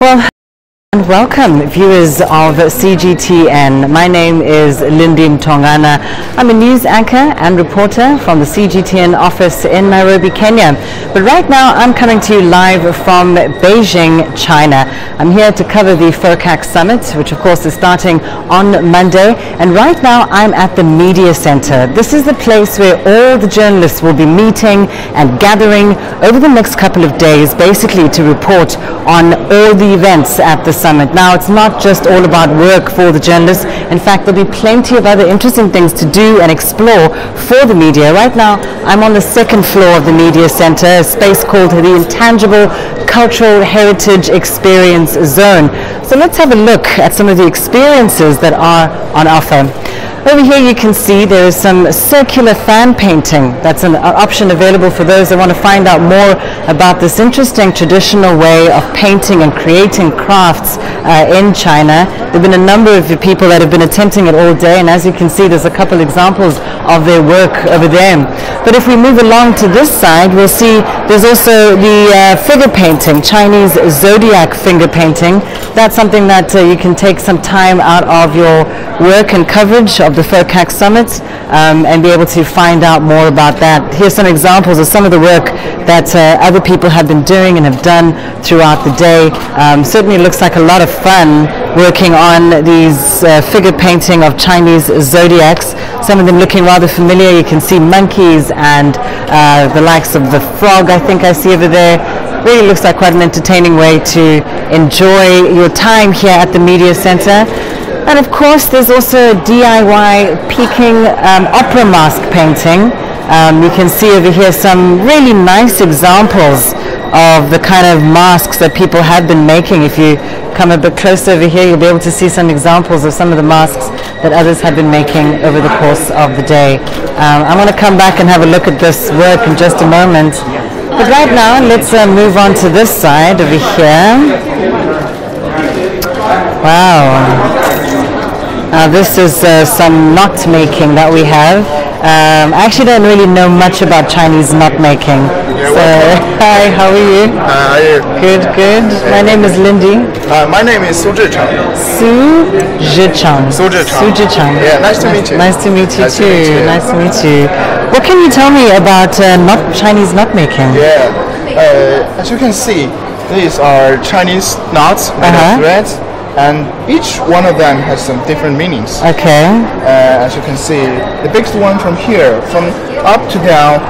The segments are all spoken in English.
Well, and welcome viewers of CGTN. My name is Lindy Mtongana. I'm a news anchor and reporter from the CGTN office in Nairobi, Kenya. But right now I'm coming to you live from Beijing, China. I'm here to cover the FOCAC Summit, which of course is starting on Monday. And right now I'm at the Media Center. This is the place where all the journalists will be meeting and gathering over the next couple of days, basically to report on all the events at the summit. Now, it's not just all about work for the journalists. In fact, there'll be plenty of other interesting things to do and explore for the media. Right now, I'm on the second floor of the Media Center, a space called the Intangible Cultural Heritage Experience Zone. So let's have a look at some of the experiences that are on offer. Over here you can see there is some circular fan painting. That's an option available for those that want to find out more about this interesting traditional way of painting and creating crafts in China. There have been a number of people that have been attempting it all day, and as you can see there's a couple examples of their work over there. But if we move along to this side, we'll see there's also the figure painting, Chinese zodiac finger painting. That's something that you can take some time out of your work and coverage of the FOCAC Summit and be able to find out more about that. Here's some examples of some of the work that other people have been doing and have done throughout the day. Certainly looks like a lot of fun working on these figure painting of Chinese zodiacs. Some of them looking rather familiar. You can see monkeys and the likes of the frog I think I see over there. Really looks like quite an entertaining way to enjoy your time here at the Media Center. And of course there's also DIY Peking opera mask painting. You can see over here some really nice examples of the kind of masks that people have been making. If you come a bit closer over here, you'll be able to see some examples of some of the masks that others have been making over the course of the day. I'm going to come back and have a look at this work in just a moment. But right now, let's move on to this side over here. Wow. This is some knot making that we have. I actually don't really know much about Chinese knot making. So, hi, how are you? Good, good. My name is Lindy. My name is Su Zhicheng. Su Zhicheng. Yeah, nice to meet you. Nice to meet you too. Nice to meet you. What can you tell me about Chinese knot making? Yeah, as you can see, these are Chinese knots made of threads. And each one of them has some different meanings. Okay. As you can see, the biggest one from here, from up to down,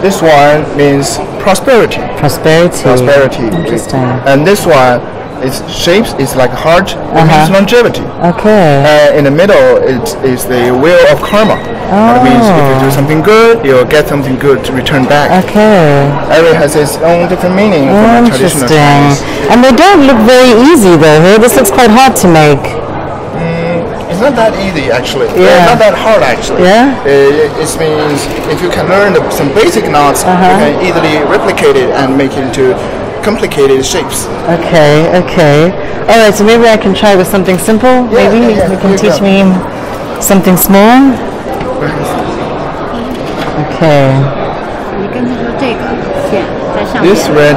this one means prosperity. Prosperity. Interesting. And this one, its shapes is like a heart. It means longevity. Okay. In the middle, it is the wheel of karma. That means if you do something good, you'll get something good to return back. Okay. Every has its own different meaning from the traditional Chinese. And they don't look very easy though. This looks quite hard to make. It's not that easy actually. Yeah. Not that hard actually. Yeah. It means if you can learn some basic knots, you can easily replicate it and make it into complicated shapes. Okay, okay. Alright, so maybe I can try with something simple. Yeah, maybe you can teach me something small. Okay. This red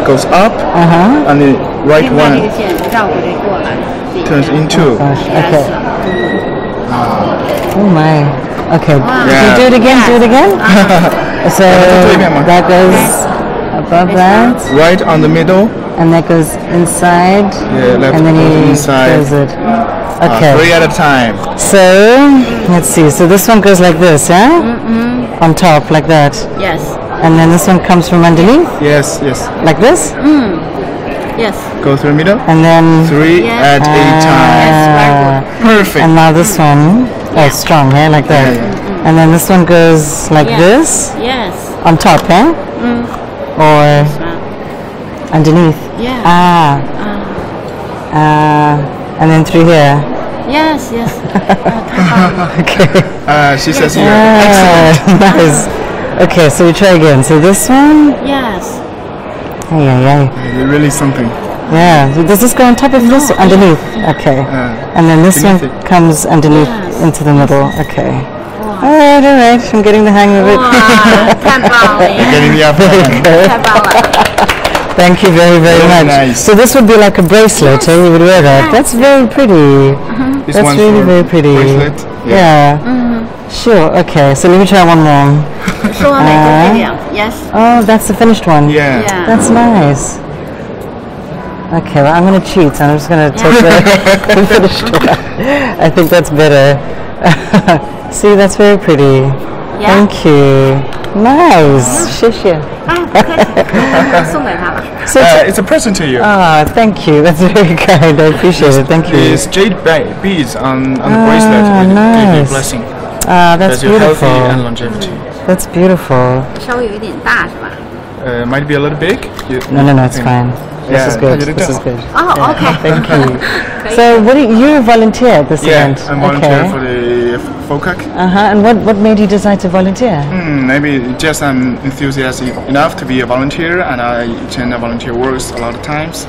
goes up and the right one turns into. Okay. Oh my. Okay. Yeah. Do it again, do it again. So that goes above that. Right on the middle. And that goes inside. Yeah, left and then he inside. goes it. Okay. 3 at a time. So let's see. So this one goes like this, yeah? On top, like that. Yes. And then this one comes from underneath. Yes, yes. Like this. Yes. Go through the middle. And then 3 at a time. Yes, very good. Perfect. And now this one. Oh, it's strong, yeah, like that. And then this one goes like this. Yes. On top, eh? Or underneath. Yeah. And then through here. Yes, yes. Okay. She says here. Excellent. Nice. Okay, so we try again. So this one. Yes. Really something. Yeah. Does this go on top of this? Underneath. Okay. And then this one comes underneath into the middle. Okay. All right. I'm getting the hang of it. 哇，太棒了！ Getting the upper hand. Thank you very, very much. Nice. So this would be like a bracelet, eh? You would wear that. That's very pretty. This That's one's really for very pretty. bracelet. Yeah. Sure. Okay. So let me try one more. 是我美国这样 Yes. Oh, that's the finished one. Yeah. Yeah. That's nice. Okay, well, I'm going to cheat. I'm just going to take the finished one. I think that's better. See, that's very pretty. Yeah. Thank you. Nice. 谢谢. 啊，不客气，送给他吧。 So It's a present to you. thank you. That's very kind. I appreciate it. Thank you. These jade beads on the bracelet will give you nice. blessing. That's That's your healthy beautiful. and longevity. That's beautiful. 稍微有一点大是吧？ Might be a little big. No, it's fine. This Yeah, is good. you did This is well. good. Oh, okay. Thank you. So, what do you volunteer at this Yeah, event? I'm volunteer Okay. for the FOCAC. And what made you decide to volunteer? Maybe just I'm enthusiastic enough to be a volunteer, and I attend volunteer works a lot of times,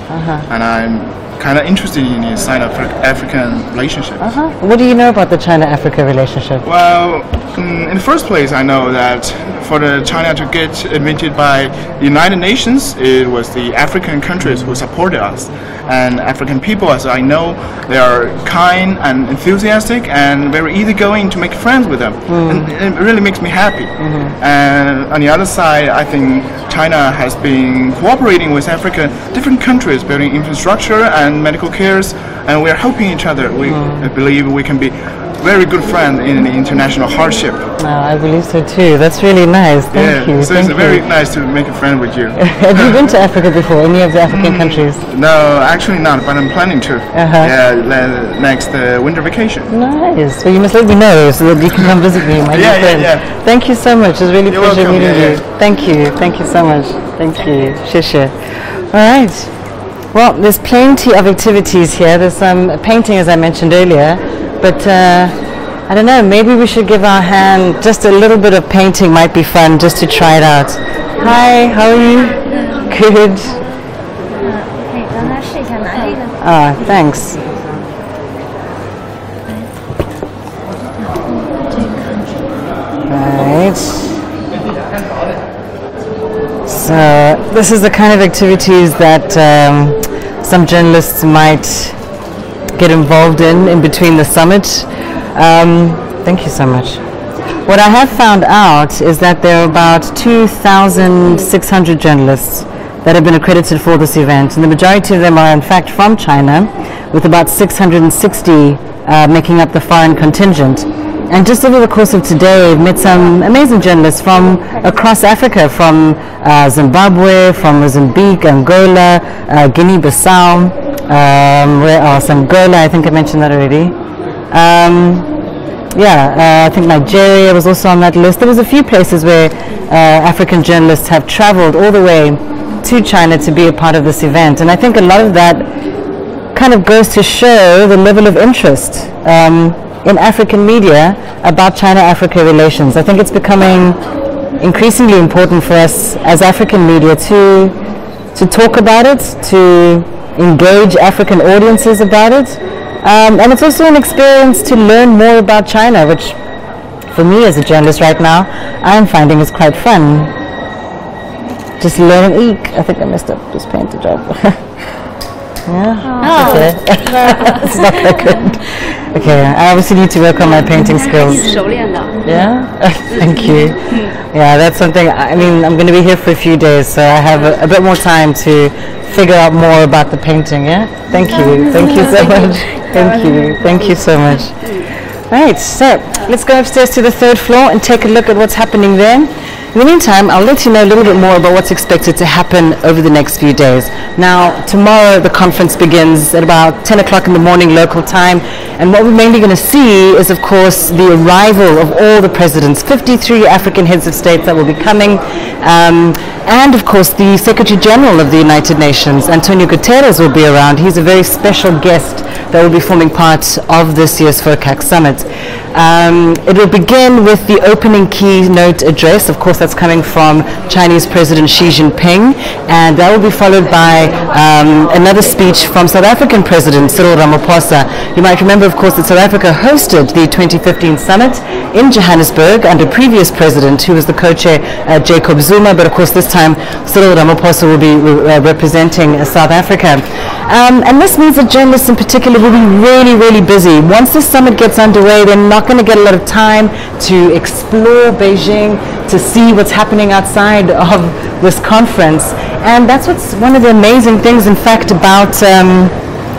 and I'm kind of interested in the Sino-African relationship. What do you know about the China-Africa relationship? Well, in the first place, I know that for the China to get admitted by the United Nations, it was the African countries who supported us. And African people, as I know, they are kind and enthusiastic and very easygoing to make friends with them. And it really makes me happy. And on the other side, I think China has been cooperating with Africa, different countries, building infrastructure and medical cares, and we are helping each other. We believe we can be very good friends in the international hardship. I believe so too. That's really nice. Thank you. So Thank it's you. very nice to make a friend with you. Have you been to Africa before? Any of the African countries? No, actually not, but I'm planning to. Yeah, next winter vacation. Nice. Well, you must let me know so that you can come visit me, my new friend. Yeah. Thank you so much. It's really a You're pleasure welcome. meeting Yeah, you. Thank you. Thank you so much. Thank you. Shishir. All right. Well, there's plenty of activities here. There's some painting, as I mentioned earlier, but I don't know, maybe we should give our hand, just a little bit of painting might be fun just to try it out. Hi, how are you? Good. 可以让他试一下拿这个。 Thanks. Right. So this is the kind of activities that some journalists might get involved in between the summit. Thank you so much. What I have found out is that there are about 2,600 journalists that have been accredited for this event, and the majority of them are in fact from China, with about 660 making up the foreign contingent. And just over the course of today, I've met some amazing journalists from across Africa, from Zimbabwe, from Mozambique, Angola, Guinea-Bissau, where else? Angola, I think I mentioned that already. I think Nigeria was also on that list. There was a few places where African journalists have traveled all the way to China to be a part of this event. And I think a lot of that kind of goes to show the level of interest in African media about China-Africa relations. I think it's becoming increasingly important for us as African media to talk about it, to engage African audiences about it. And it's also an experience to learn more about China, which for me as a journalist right now, I'm finding is quite fun. Just learning, eek, I think I messed up, just paint the job. Okay. It's not that good. Okay, I obviously need to work on my painting skills. 熟练的。 Yeah? Thank you. Yeah, that's something, I mean, I'm going to be here for a few days, so I have a bit more time to figure out more about the painting, yeah? Thank you. Thank you so much. Thank you. Thank you so much. Right, so let's go upstairs to the third floor and take a look at what's happening there. In the meantime, I'll let you know a little bit more about what's expected to happen over the next few days. Now, tomorrow the conference begins at about 10 o'clock in the morning local time, and what we're mainly going to see is, of course, the arrival of all the presidents, 53 African heads of state that will be coming, and, of course, the Secretary General of the United Nations, Antonio Guterres, will be around. He's a very special guest that will be forming part of this year's FOCAC Summit. It will begin with the opening keynote address. Of course, that's coming from Chinese President Xi Jinping, and that will be followed by another speech from South African President Cyril Ramaphosa. You might remember, of course, that South Africa hosted the 2015 summit in Johannesburg under previous president, who was the co-chair, Jacob Zuma, but of course this time Cyril Ramaphosa will be representing South Africa. And this means that journalists in particular will be really, really busy. Once the summit gets underway, they're not going to get a lot of time to explore Beijing, to see what's happening outside of this conference. And that's what's one of the amazing things, in fact, about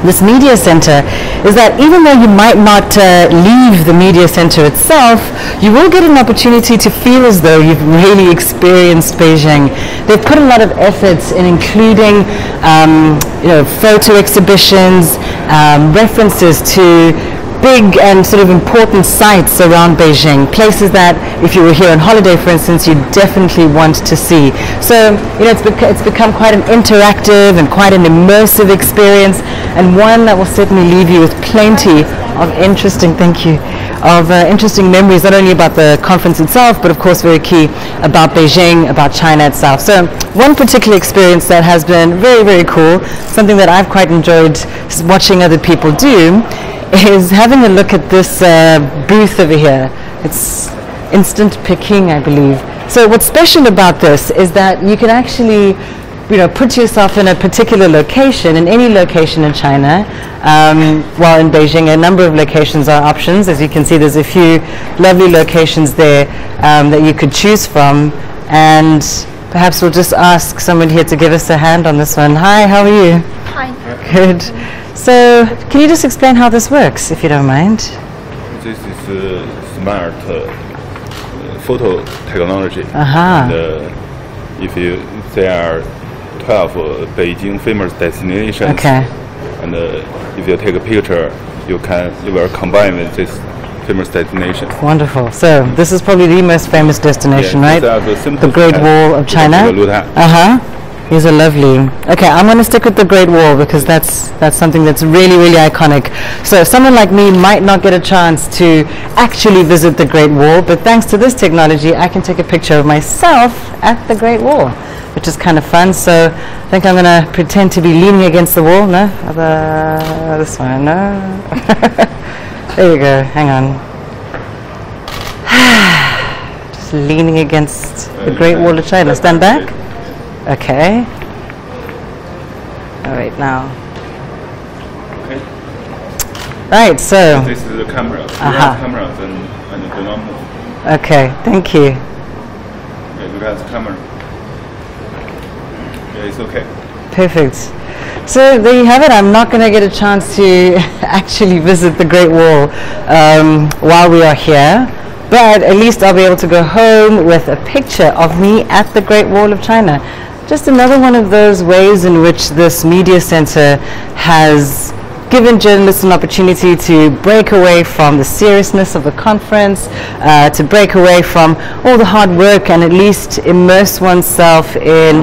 this media center, is that even though you might not leave the media center itself, you will get an opportunity to feel as though you've really experienced Beijing. They've put a lot of effort in including photo exhibitions, references to big and sort of important sites around Beijing, places that if you were here on holiday, for instance, you definitely want to see. So, it's become quite an interactive and quite an immersive experience, and one that will certainly leave you with plenty of interesting memories, not only about the conference itself, but of course very key about Beijing, about China itself. So one particular experience that has been very, very cool, something that I've quite enjoyed watching other people do, is having a look at this booth over here. It's instant picking, I believe. So what's special about this is that you can actually put yourself in a particular location, in any location in China. While in Beijing, a number of locations are options. As you can see, there's a few lovely locations there that you could choose from. And perhaps we'll just ask someone here to give us a hand on this one. Hi, how are you? Hi. Good. So, can you just explain how this works, if you don't mind? This is smart photo technology. And, there are 12 Beijing famous destinations. Okay. And if you take a picture, you will combine with this famous destination. Wonderful. So this is probably the most famous destination, right? The Great Wall of China. These are lovely. Okay, I'm going to stick with the Great Wall because that's something that's really, really iconic. So if someone like me might not get a chance to actually visit the Great Wall, but thanks to this technology, I can take a picture of myself at the Great Wall, which is kind of fun. So I think I'm going to pretend to be leaning against the wall. No? This one, no? There you go. Hang on. Just leaning against the Great Wall of China. Stand back. Okay. All right, now. Okay. Right, so. This is the camera. Cameras and do not move. Okay, thank you. Okay, look at the camera. Yeah, it's okay. Perfect. So there you have it. I'm not going to get a chance to actually visit the Great Wall while we are here, but at least I'll be able to go home with a picture of me at the Great Wall of China. Just another one of those ways in which this media center has given journalists an opportunity to break away from the seriousness of the conference, to break away from all the hard work and at least immerse oneself in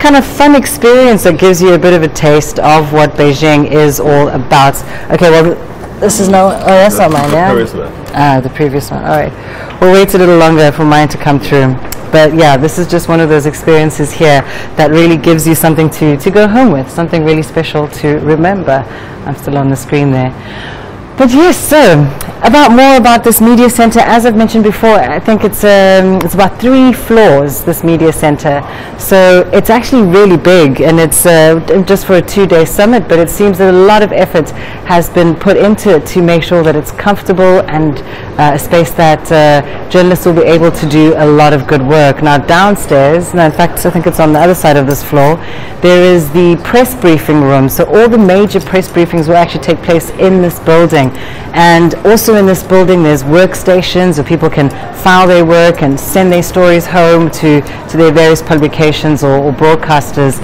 kind of fun experience that gives you a bit of a taste of what Beijing is all about. Okay, well, this is no, oh, that's not mine, yeah? The previous one. The previous one, all right. We'll wait a little longer for mine to come through. But yeah, this is just one of those experiences here that really gives you something to go home with, something really special to remember. I'm still on the screen there. But yes, so more about this media center. As I've mentioned before, I think it's about 3 floors, this media center. So it's actually really big, and it's just for a 2-day summit, but it seems that a lot of effort has been put into it to make sure that it's comfortable and a space that journalists will be able to do a lot of good work. Now downstairs, in fact I think it's on the other side of this floor, there is the press briefing room. So all the major press briefings will actually take place in this building. And also in this building there's workstations where people can file their work and send their stories home to their various publications or broadcasters.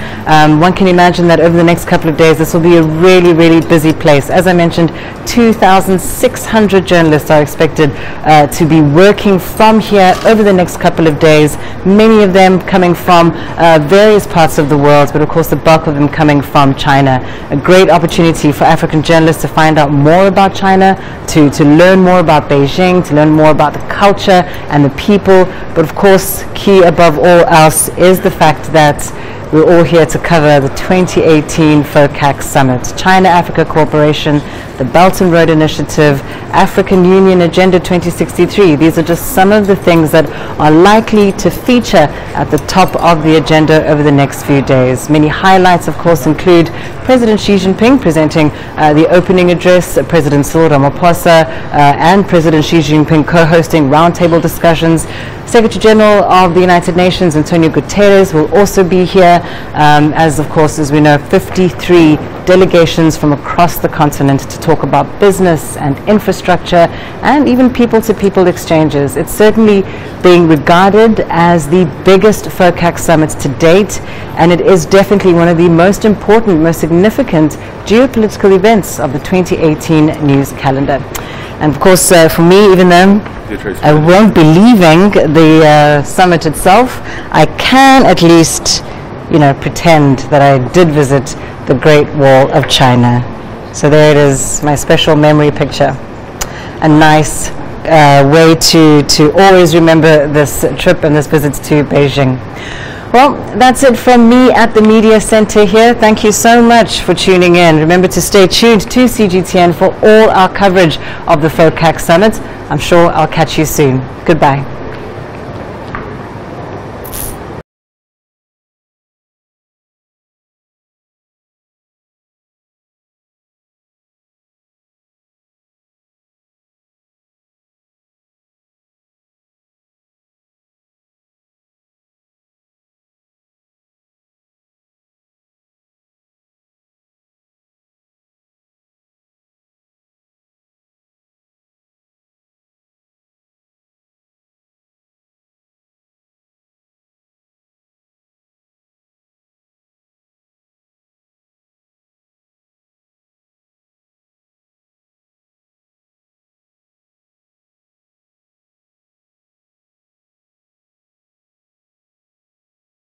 One can imagine that over the next couple of days this will be a really, really busy place. As I mentioned, 2,600 journalists are expected to be working from here over the next couple of days, many of them coming from various parts of the world, but of course the bulk of them coming from China. A great opportunity for African journalists to find out more about China, to learn more about Beijing, to learn more about the culture and the people, but of course, key above all else is the fact that we're all here to cover the 2018 FOCAC Summit. China-Africa Cooperation, the Belt and Road Initiative, African Union Agenda 2063. These are just some of the things that are likely to feature at the top of the agenda over the next few days. Many highlights, of course, include President Xi Jinping presenting the opening address, President Cyril Ramaphosa and President Xi Jinping co-hosting roundtable discussions. Secretary General of the United Nations, Antonio Guterres, will also be here, as of course, as we know, 53 delegations from across the continent to talk about business and infrastructure and even people-to-people exchanges. It's certainly being regarded as the biggest FOCAC summit to date, and it is definitely one of the most important, most significant geopolitical events of the 2018 news calendar. And of course, for me, even though I won't be leaving the summit itself, I can at least, pretend that I did visit the Great Wall of China. So there it is, my special memory picture. A nice way to always remember this trip and this visit to Beijing. Well, that's it from me at the Media Center here. Thank you so much for tuning in. Remember to stay tuned to CGTN for all our coverage of the FOCAC Summit. I'm sure I'll catch you soon. Goodbye.